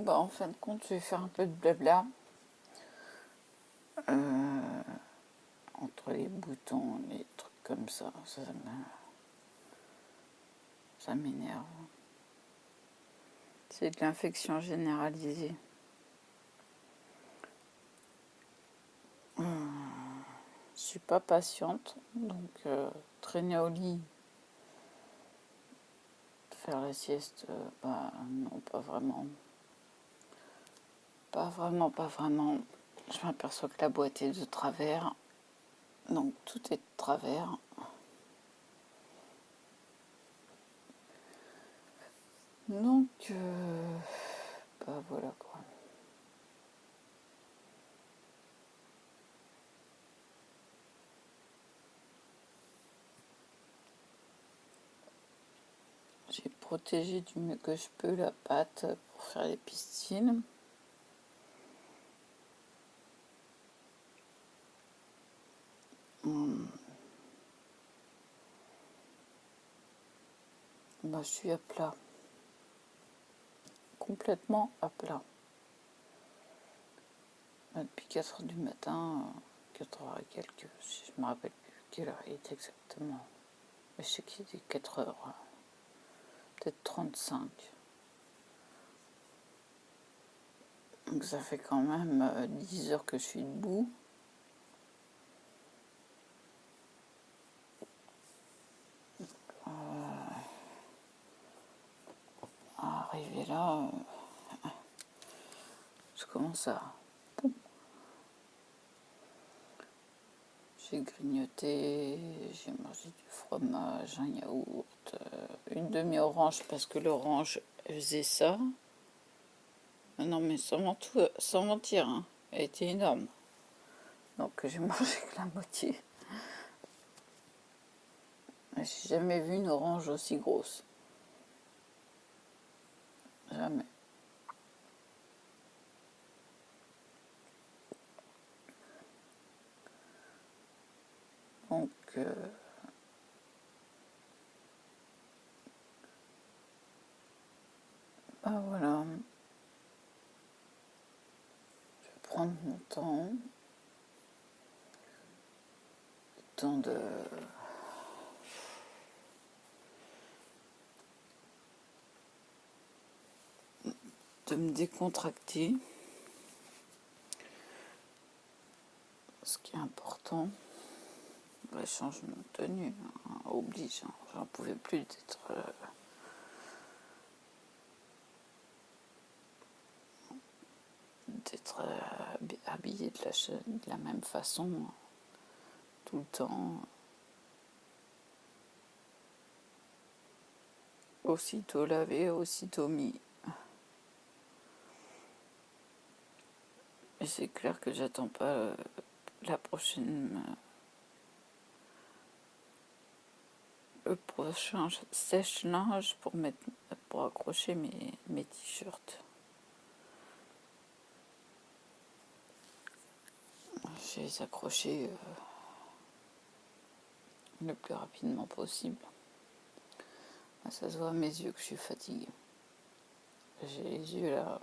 bah en fin de compte, je vais faire un peu de blabla. Entre les boutons, les trucs comme ça, ça m'énerve. C'est de l'infection généralisée. Je suis pas patiente, donc traîner au lit, faire la sieste, bah non, pas vraiment. Pas vraiment. Je m'aperçois que la boîte est de travers, donc tout est de travers. Donc, bah voilà quoi. J'ai protégé du mieux que je peux la pâte pour faire les pistils. Bah, je suis à plat. Complètement à plat. Bah, depuis 4 h du matin, 4 h et quelques, je me rappelle plus quelle heure il est exactement. Mais je sais qu'il était 4 h, peut-être 35. Donc ça fait quand même 10 heures que je suis debout. Arrivé là, je commence à... J'ai grignoté, j'ai mangé du fromage, un yaourt, une demi-orange parce que l'orange faisait ça. Non mais sans mentir, hein, elle était énorme. Donc j'ai mangé que la moitié. J'ai jamais vu une orange aussi grosse. Jamais. Donc, bah voilà. Je vais prendre mon temps. Le temps de me décontracter. Ce qui est important. Le changement de tenue, hein, oblige. Hein. J'en pouvais plus d'être habillée de la même façon tout le temps. Aussitôt lavé, aussitôt mis. Et c'est clair que j'attends pas la prochaine... le prochain sèche-linge pour accrocher mes t-shirts. Je vais les accrocher le plus rapidement possible. Ça se voit à mes yeux que je suis fatiguée. J'ai les yeux là.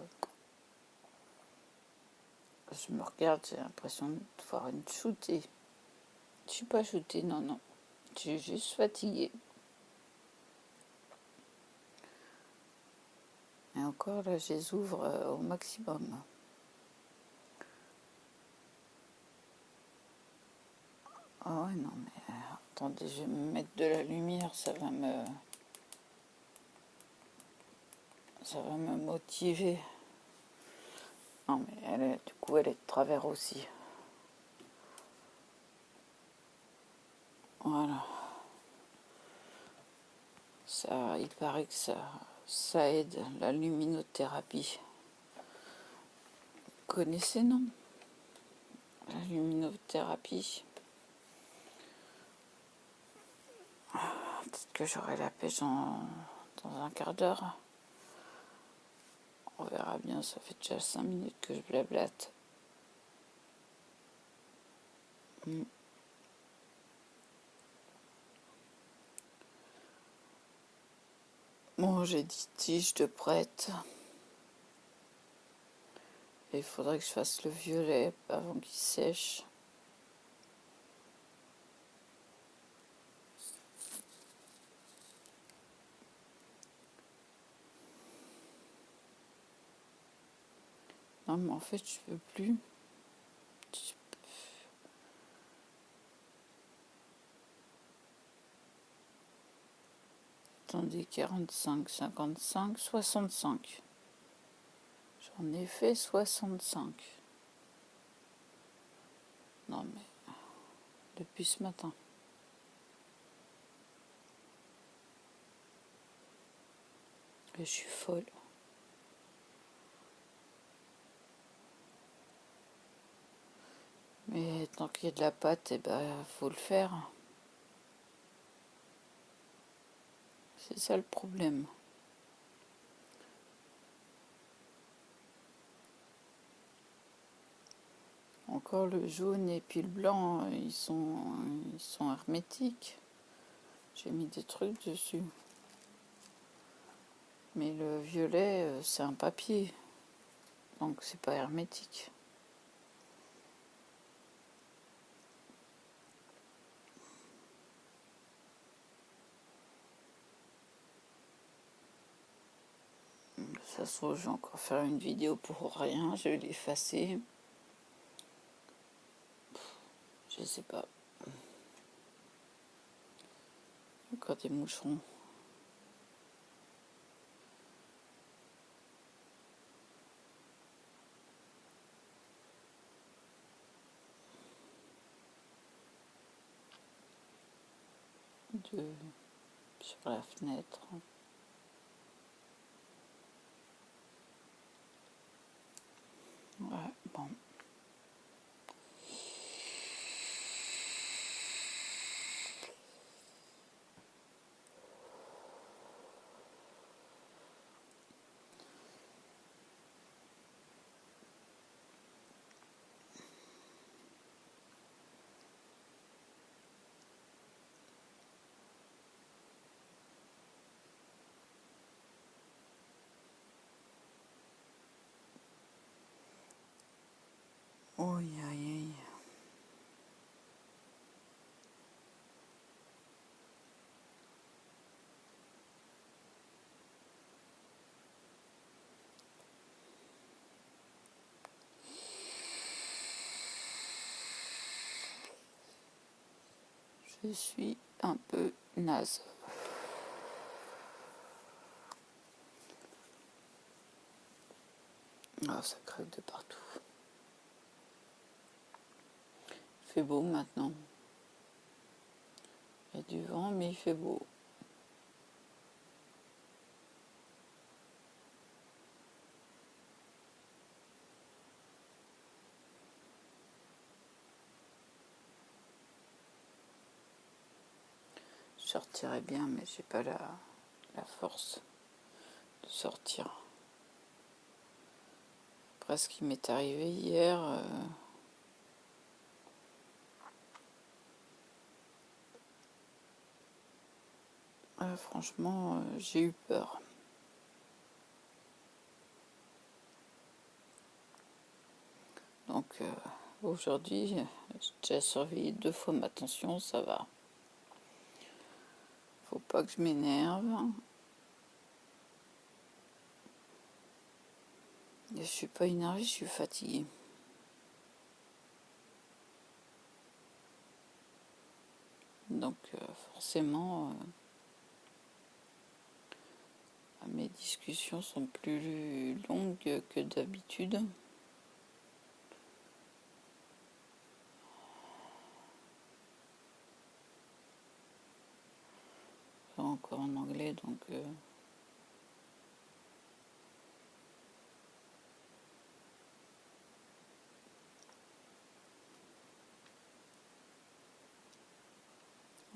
Je me regarde, j'ai l'impression de voir une shootée. Je suis pas shootée, non. Je suis juste fatiguée. Et encore là, je les ouvre au maximum. Ah ouais, non mais attendez, je vais me mettre de la lumière, ça va me motiver. Non mais du coup elle est de travers aussi. Voilà. Ça, il paraît que ça aide la luminothérapie. Vous connaissez, non? La luminothérapie. Peut-être que j'aurai la pêche dans un quart d'heure. On verra bien, ça fait déjà 5 minutes que je blablate. Bon, j'ai 10 tiges de prête. Et il faudrait que je fasse le violet avant qu'il sèche. Non, mais en fait, je peux plus. Attendez, 45, 55, 65. J'en ai fait 65. Non, mais depuis ce matin. Et je suis folle. Mais tant qu'il y a de la pâte, eh ben, faut le faire. C'est ça le problème. Encore le jaune et puis le blanc, ils sont hermétiques. J'ai mis des trucs dessus. Mais le violet, c'est un papier. Donc c'est pas hermétique. Ça se trouve, je vais encore faire une vidéo pour rien. Je vais l'effacer. Je sais pas. Encore des moucherons. Sur la fenêtre. Ouais, bon. Aïe, aïe, aïe. Je suis un peu naze. Ah, ça craque de partout. Il fait beau maintenant. Il y a du vent, mais il fait beau. Je sortirais bien, mais j'ai pas la force de sortir. Après ce qui m'est arrivé hier, franchement, j'ai eu peur. Donc aujourd'hui, j'ai déjà surveillé 2 fois ma tension, ça va. Faut pas que je m'énerve. Et je suis pas énervée, je suis fatiguée. Donc forcément, mes discussions sont plus longues que d'habitude. Encore en anglais, donc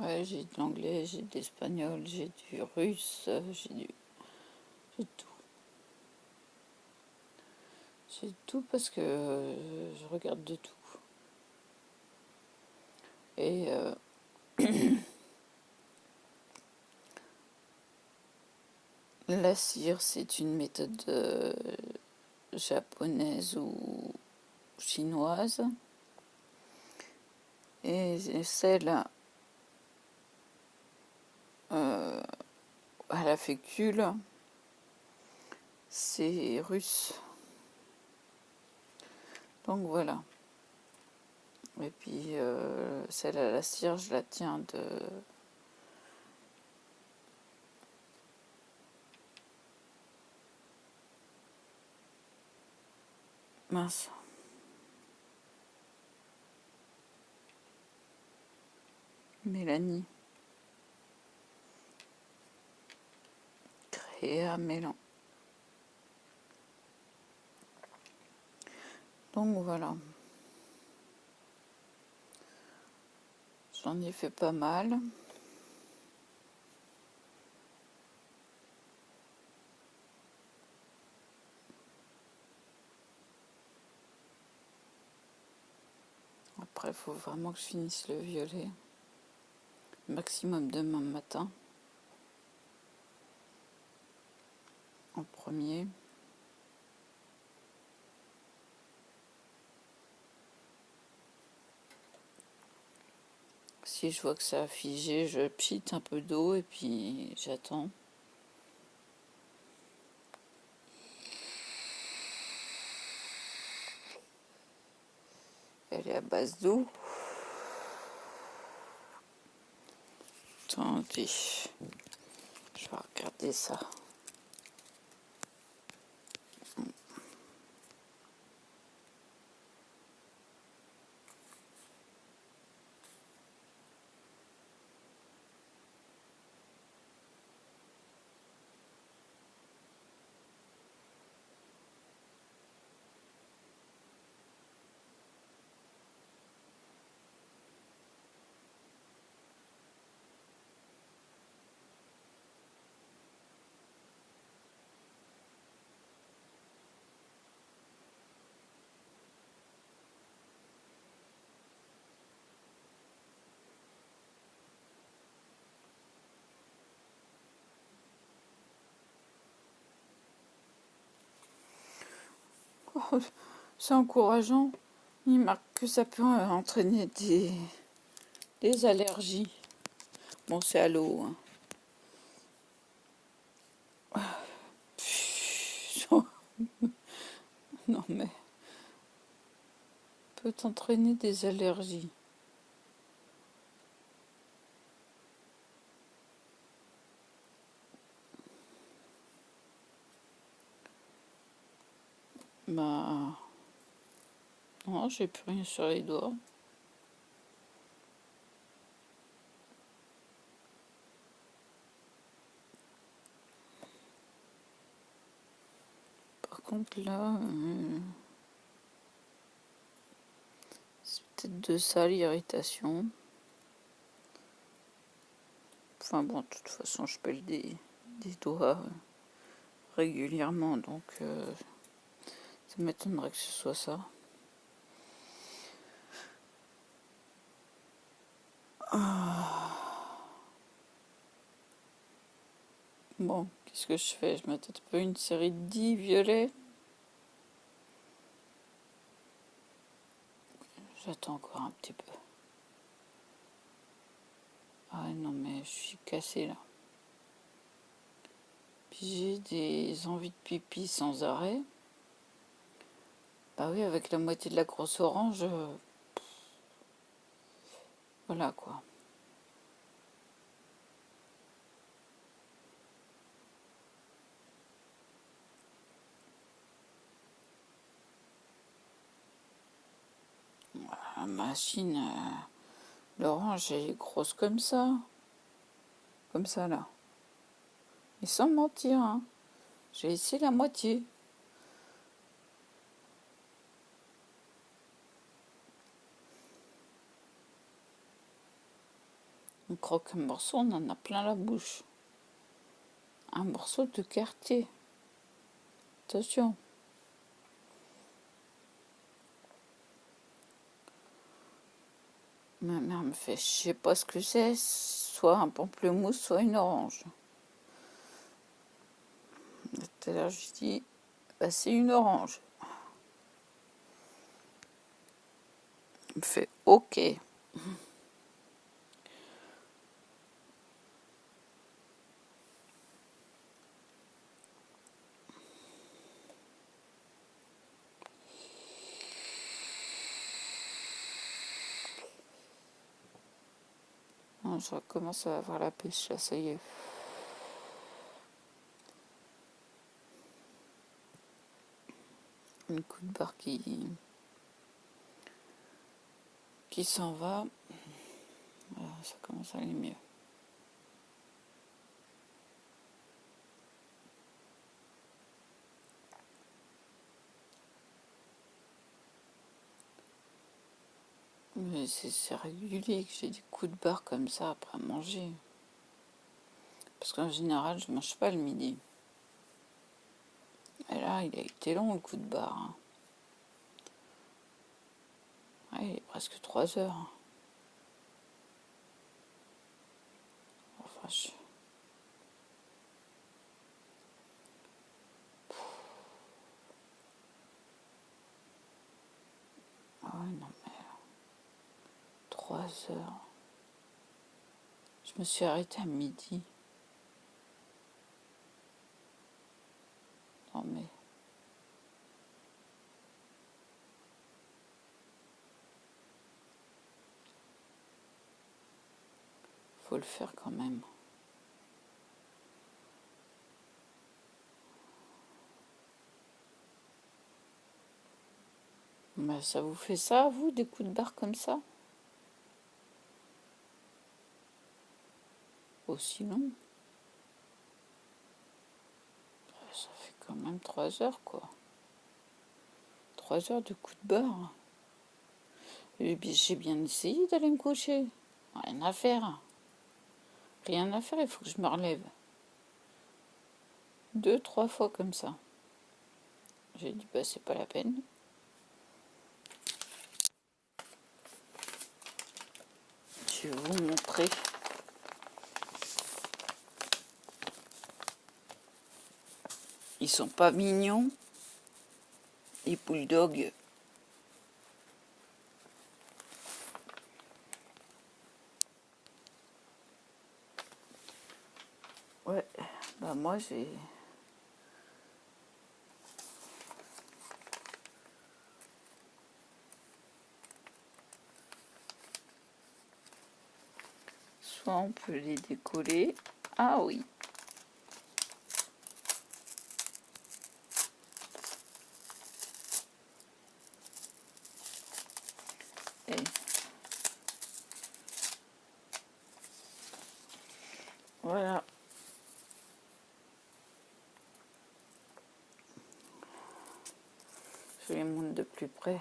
ouais, j'ai de l'anglais, j'ai de l'espagnol, j'ai du russe, j'ai tout. J'ai tout parce que je regarde de tout. Et la cire, c'est une méthode japonaise ou chinoise. Et celle à la fécule, c'est russe. Donc voilà. Et puis celle à la cire, je la tiens de... Mince. Mélanie. Créa Mélan. Donc voilà. J'en ai fait pas mal. Après, il faut vraiment que je finisse le violet. Maximum demain matin. En premier. Si je vois que ça a figé, je pchite un peu d'eau et puis j'attends. Elle est à base d'eau. Attendez, je vais regarder ça. Oh, c'est encourageant. Il marque que ça peut entraîner des allergies. Bon, c'est à l'eau. Hein. Non mais, peut entraîner des allergies. Bah, non, j'ai plus rien sur les doigts. Par contre là, c'est peut-être de ça l'irritation. Enfin bon, de toute façon, je pèle des doigts régulièrement, donc ça m'étonnerait que ce soit ça. Bon, qu'est-ce que je fais? Je m'attends pas une série de 10 violets. J'attends encore un petit peu. Ah non, mais je suis cassée là. Puis j'ai des envies de pipi sans arrêt. Bah oui, avec la moitié de la grosse orange, voilà quoi. La machine, l'orange, elle est grosse comme ça. Comme ça là. Et sans mentir, hein. J'ai essayé la moitié. On croque un morceau, on en a plein la bouche. Un morceau de quartier. Attention. Ma mère me fait, je sais pas ce que c'est, soit un pamplemousse, soit une orange. Tout à l'heure, je dis, bah, c'est une orange. Il me fait OK. Non, je recommence à avoir la pêche là, ça y est. Un coup de barre qui s'en va. Voilà, ça commence à aller mieux. Mais c'est régulier que j'ai des coups de barre comme ça après manger. Parce qu'en général, je mange pas le midi. Et là, il a été long le coup de barre. Hein. Ouais, il est presque 3 heures. Enfin, ah ouais, non mais... 3 heures. Je me suis arrêtée à midi. Non mais... Faut le faire quand même. Mais ça vous fait ça, vous, des coups de barre comme ça? Aussi long? Ça fait quand même 3 heures, quoi. 3 heures de coups de barre. Et puis j'ai bien essayé d'aller me coucher. Rien à faire. Rien à faire, il faut que je me relève. 2, 3 fois comme ça. J'ai dit, bah c'est pas la peine. Je vais vous montrer. Ils sont pas mignons, les bulldogs. Ouais, bah moi j'ai... Soit on peut les décoller. Ah oui. Et voilà. Je les montre de plus près.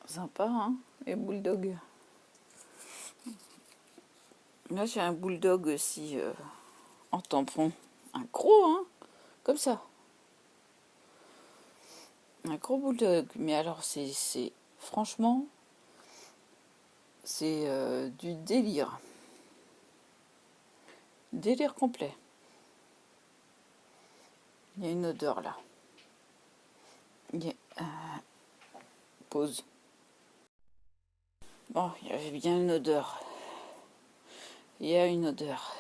Sympa, hein, les bulldogs. Là, j'ai un bulldog aussi en tampon. Un gros, hein, comme ça. Un gros bulldog. Mais alors, c'est franchement, c'est du délire. Délire complet. Il y a une odeur là. Il y a, pause. Bon, il y avait bien une odeur. Il y a une odeur.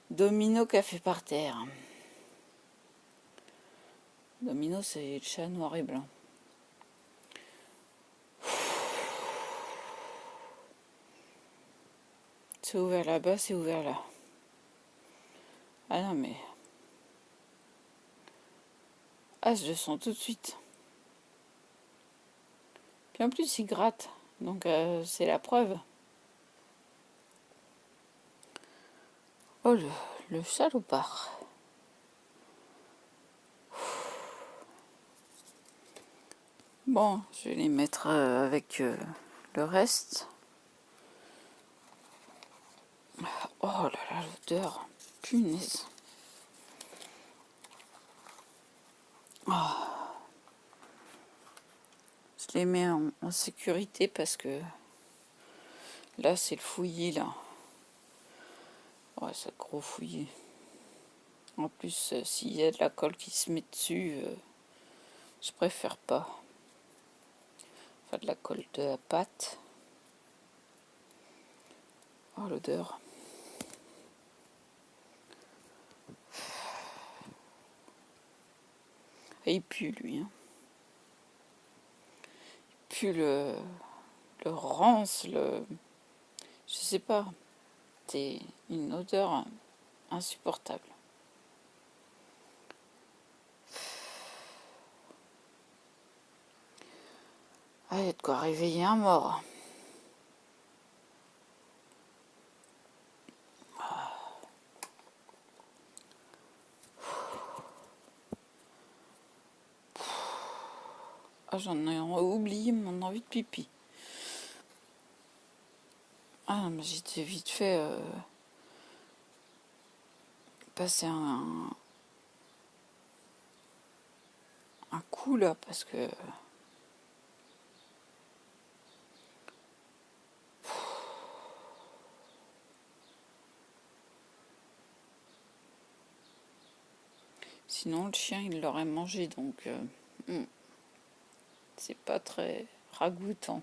Domino café par terre. Domino, c'est le chat noir et blanc. C'est ouvert là-bas, c'est ouvert là. Ah non mais... Ah, je le sens tout de suite. Puis en plus, il gratte. Donc c'est la preuve. Oh, le salopard. Bon, je vais les mettre avec le reste. Oh là là, l'odeur. Punaise. Oh. Je les mets en sécurité parce que là, c'est le fouillis, là. Ouais, c'est gros fouillis. En plus, s'il y a de la colle qui se met dessus, je préfère pas. Enfin, de la colle de la pâte. Oh, l'odeur. Et il pue, lui. Hein. Il pue le rance, je sais pas. C'est une odeur insupportable. Ah, il y a de quoi réveiller un mort. Ah, j'en ai oublié mon envie de pipi. Ah, mais j'étais vite fait passer un coup là, parce que sinon le chien il l'aurait mangé, donc c'est pas très ragoûtant.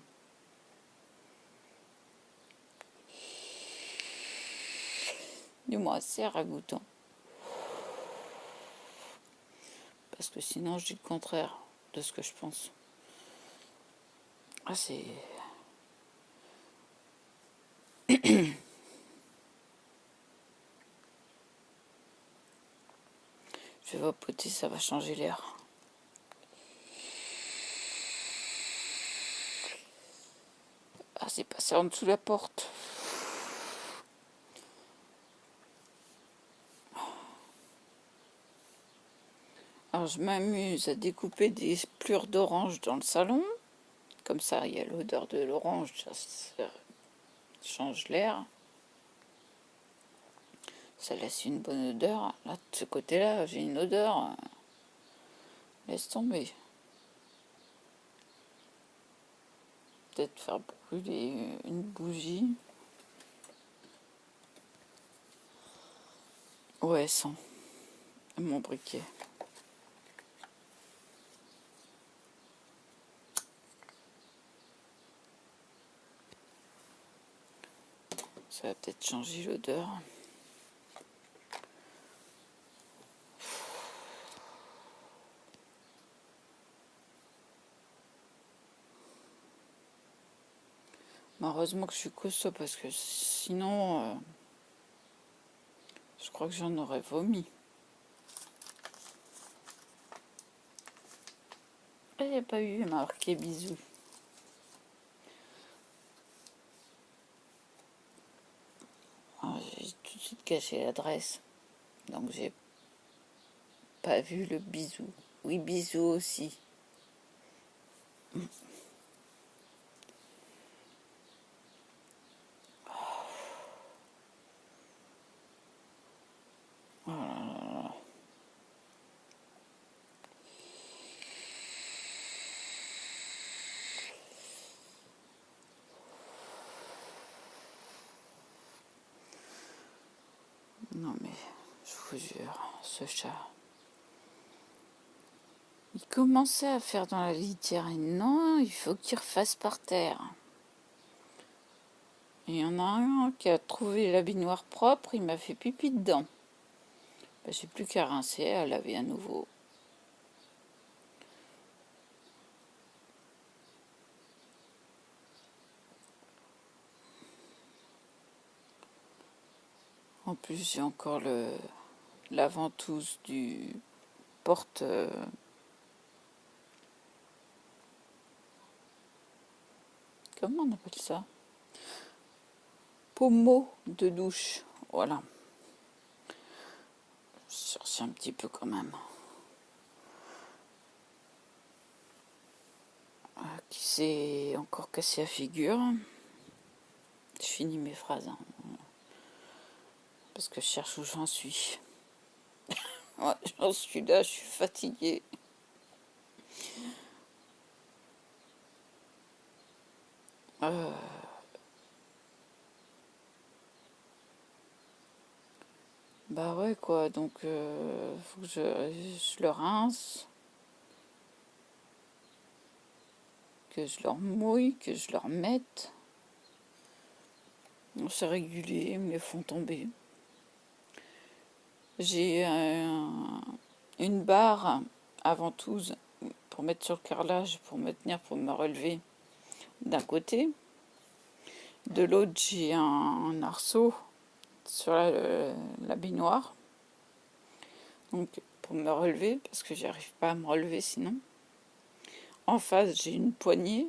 Du moins c'est ragoûtant. Parce que sinon je dis le contraire de ce que je pense. Ah, c'est... Je vais vapoter, ça va changer l'air. Ah, c'est passé en dessous de la porte. Alors je m'amuse à découper des plures d'orange dans le salon. Comme ça, il y a l'odeur de l'orange, ça change l'air. Ça laisse une bonne odeur. Là, de ce côté-là, j'ai une odeur. Laisse tomber. Peut-être faire brûler une bougie. Ouais, sans mon briquet. Ça va peut-être changer l'odeur. Mais heureusement que je suis costaud parce que sinon, je crois que j'en aurais vomi. Il n'y a pas eu marqué bisous. J'ai tout de suite caché l'adresse. Donc j'ai pas vu le bisou. Oui, bisous aussi. Oh là là. Non mais, je vous jure, ce chat. Il commençait à faire dans la litière et non, il faut qu'il refasse par terre. Et il y en a un qui a trouvé la baignoire propre, il m'a fait pipi dedans. Ben, j'ai plus qu'à rincer, à laver à nouveau. En plus, j'ai encore la ventouse du porte... comment on appelle ça? Pommeau de douche. Voilà. Je cherche un petit peu quand même. Qui s'est encore cassé la figure. Je finis mes phrases. Hein, parce que je cherche où j'en suis. Ouais, j'en suis là, je suis fatiguée. Bah ouais, quoi. Donc, faut que je le rince, que je leur mouille, que je leur mette. C'est régulier, ils me les font tomber. J'ai une barre à ventouse pour mettre sur le carrelage, pour me tenir, pour me relever d'un côté. De l'autre, j'ai un arceau sur la baignoire. Donc, pour me relever, parce que j'arrive pas à me relever sinon. En face, j'ai une poignée.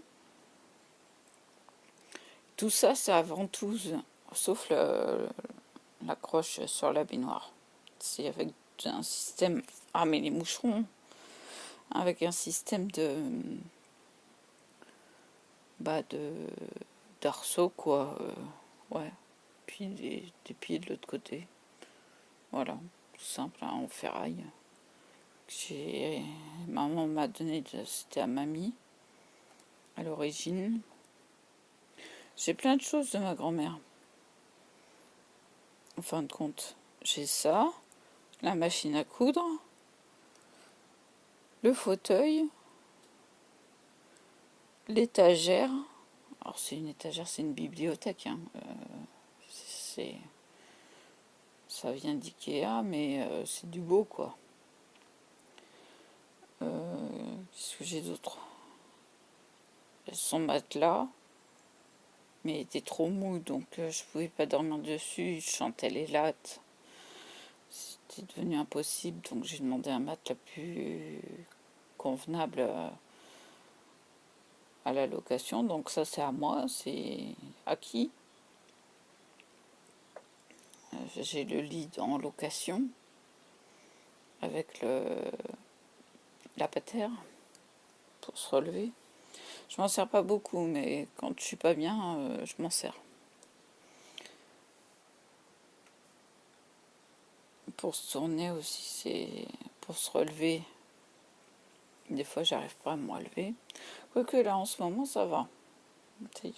Tout ça, c'est à ventouse, sauf l'accroche sur la baignoire. C'est avec un système... Ah, mais les moucherons, avec un système d'arceau, quoi. Ouais. Puis des pieds de l'autre côté. Voilà. Tout simple, hein, en ferraille. Maman m'a donné, c'était à mamie, à l'origine. J'ai plein de choses de ma grand-mère. En fin de compte, j'ai ça, la machine à coudre, le fauteuil, l'étagère. Alors c'est une étagère, c'est une bibliothèque. Hein. Ça vient d'Ikea, mais c'est du beau, quoi. Qu'est-ce que j'ai d'autre? Son matelas, mais il était trop mou, donc je pouvais pas dormir dessus. Je chantais les lattes. C'était devenu impossible, donc j'ai demandé un matelas plus convenable à la location. Donc ça, c'est à moi, c'est acquis. J'ai le lit en location avec la patère pour se relever. Je m'en sers pas beaucoup, mais quand je suis pas bien, je m'en sers. Pour se tourner aussi, c'est pour se relever. Des fois, j'arrive pas à me relever. Quoique là, en ce moment, ça va.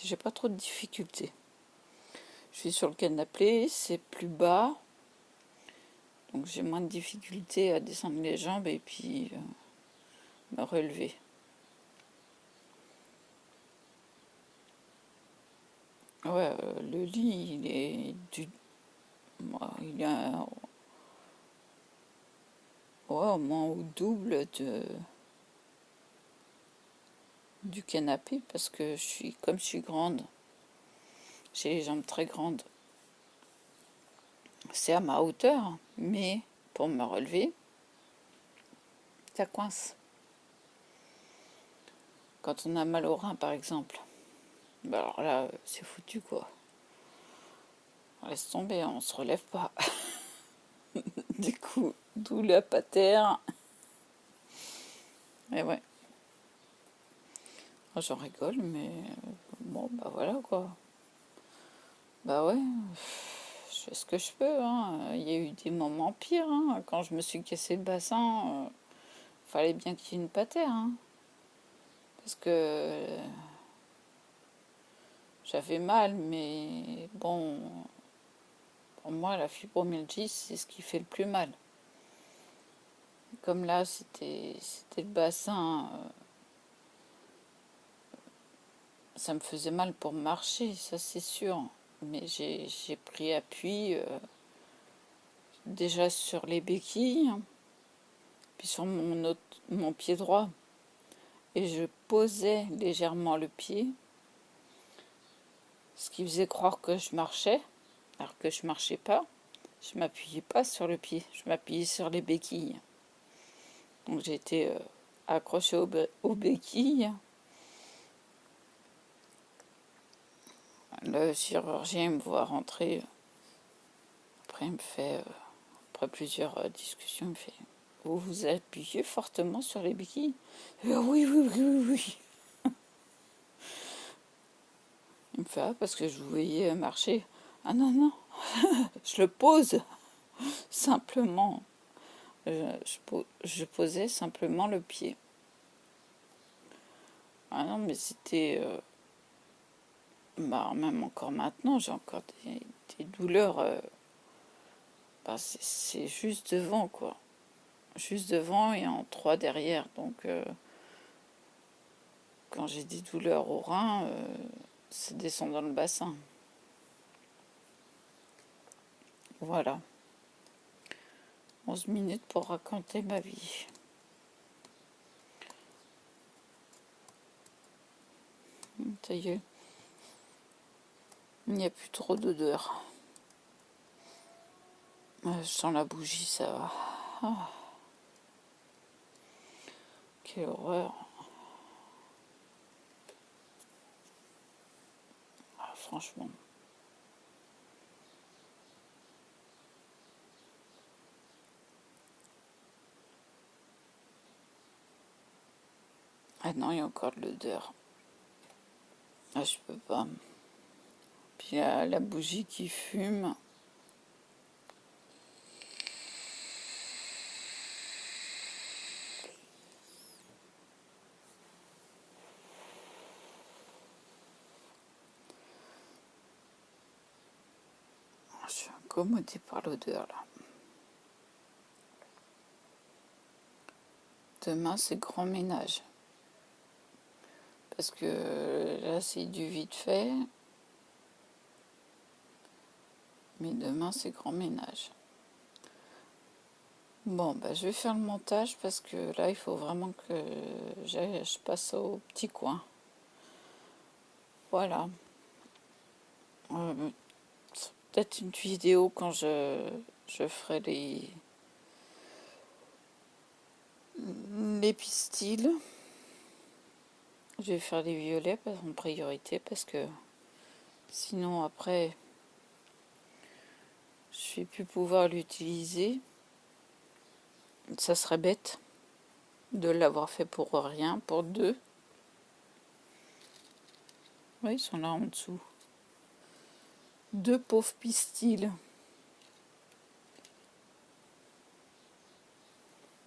J'ai pas trop de difficultés. Je suis sur le canapé, c'est plus bas. Donc j'ai moins de difficultés à descendre les jambes et puis me relever. Ouais, le lit, il est au moins au double du canapé parce que comme je suis grande, j'ai les jambes très grandes. C'est à ma hauteur, mais pour me relever, ça coince. Quand on a mal au rein, par exemple, bah alors là, c'est foutu, quoi. On laisse tomber, on se relève pas. Du coup, d'où la patère. Et ouais. J'en rigole, mais bon, bah voilà, quoi. Bah ouais, je fais ce que je peux, hein. Il y a eu des moments pires, hein. Quand je me suis cassé le bassin, fallait bien qu'il y ait une patère, hein. Parce que j'avais mal, mais bon, pour moi, la fibromyalgie, c'est ce qui fait le plus mal. Comme là, c'était le bassin, ça me faisait mal pour marcher, ça c'est sûr. Mais j'ai pris appui déjà sur les béquilles, puis sur mon pied droit. Et je posais légèrement le pied, ce qui faisait croire que je marchais, alors que je marchais pas. Je m'appuyais pas sur le pied, je m'appuyais sur les béquilles. Donc j'ai été accrochée aux béquilles. Le chirurgien me voit rentrer. Après, il me fait, après plusieurs discussions, il me fait: vous vous appuyez fortement sur les béquilles? Oui, oui, oui, oui, oui. Il me fait: ah, parce que je vous voyais marcher. Ah non, non, je le pose simplement. Je posais simplement le pied. Ah non, mais c'était... même encore maintenant, j'ai encore des douleurs bah, c'est juste devant, quoi. Juste devant et en 3 derrière. Donc, quand j'ai des douleurs au rein, ça descend dans le bassin. Voilà. 11 minutes pour raconter ma vie. Ça y est. Il n'y a plus trop d'odeur. Je sens la bougie, ça va. Ah, quelle horreur. Ah, franchement. Ah non, il y a encore de l'odeur. Ah, je peux pas. Puis la bougie qui fume. Je suis incommodée par l'odeur là. Demain, c'est grand ménage. Parce que là, c'est du vite fait. Mais demain, c'est grand ménage. Bon, bah, je vais faire le montage parce que là, il faut vraiment que je passe au petit coin. Voilà. Peut-être une vidéo quand je ferai les pistils. Je vais faire les violets en priorité parce que sinon après je vais plus pouvoir l'utiliser. Ça serait bête de l'avoir fait pour rien, pour 2. Oui, ils sont là en dessous. 2 pauvres pistils.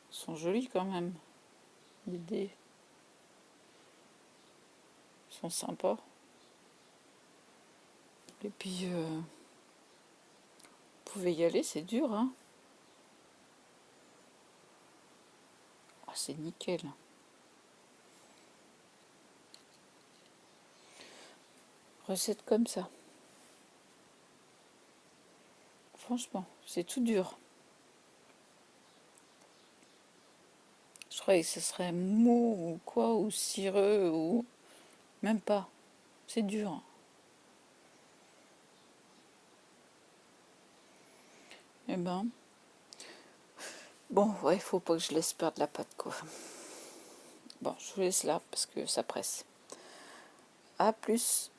Ils sont jolis quand même. Les dés sont sympas. Et puis, vous pouvez y aller, c'est dur, hein. Ah, c'est nickel. Recette comme ça. Franchement, c'est tout dur. Je croyais que ce serait mou ou quoi, ou cireux, ou... Même pas. C'est dur. Eh ben... Bon, ouais, faut pas que je laisse perdre la pâte, quoi. Bon, je vous laisse là, parce que ça presse. À plus.